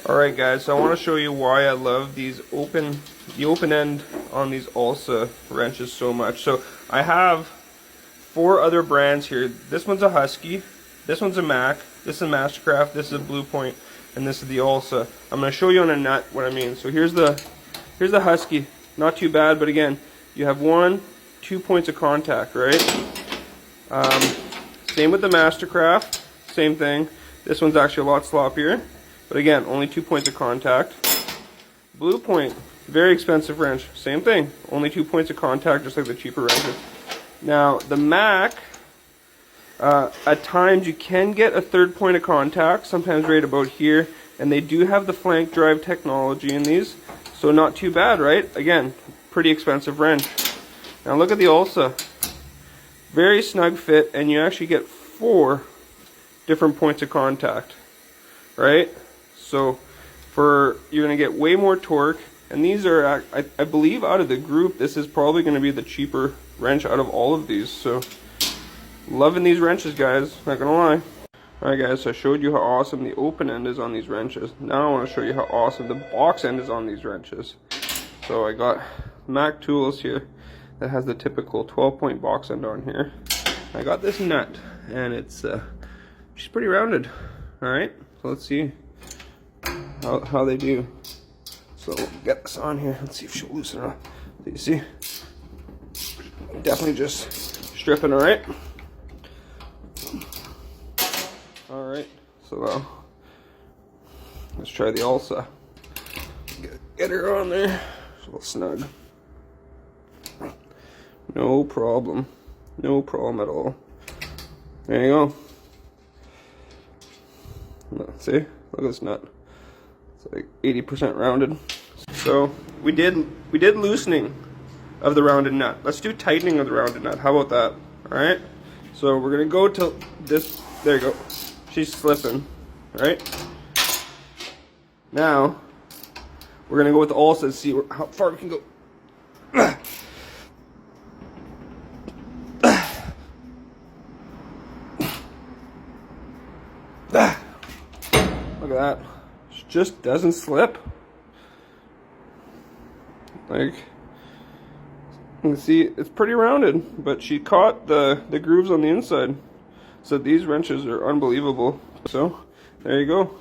Alright guys, so I want to show you why I love the open end on these Olsa wrenches so much. So I have 4 other brands here. This one's a Husky, this one's a Mac, this is a Mastercraft, this is a Blue Point, and this is the Olsa. I'm going to show you on a nut what I mean. So here's the Husky, not too bad, but again, you have 2 points of contact, right? Same with the Mastercraft, same thing. This one's actually a lot sloppier. But again, only 2 points of contact. Blue Point, very expensive wrench. Same thing, only 2 points of contact, just like the cheaper wrenches. Now, the Mac, at times you can get a 3rd point of contact, sometimes right about here. And they do have the flank drive technology in these, so not too bad, right? Again, pretty expensive wrench. Now look at the Olsa. Very snug fit, and you actually get 4 different points of contact, right? So you're going to get way more torque, and these are, I believe out of the group, this is probably going to be the cheaper wrench out of all of these. So loving these wrenches, guys, not going to lie. Alright guys, so I showed you how awesome the open end is on these wrenches. Now I want to show you how awesome the box end is on these wrenches. So I got Mac Tools here that has the typical 12-point box end on here. I got this nut, and it's she's pretty rounded. Alright, so let's see how they do. So we'll get this on here. Let's see if she'll loosen up. So you see, definitely just stripping. Alright. Alright, so let's try the Olsa. Get her on there. It's a little snug. No problem. No problem at all. There you go. See? Look at this nut. It's like 80% rounded. So we did loosening of the rounded nut. Let's do tightening of the rounded nut. How about that? Alright? So we're gonna go to this. There you go. She's slipping. Right? Now we're gonna go with the Olsa and see how far we can go. Look at that. She just doesn't slip. Like, you can see it's pretty rounded, but she caught the grooves on the inside. So these wrenches are unbelievable. So there you go.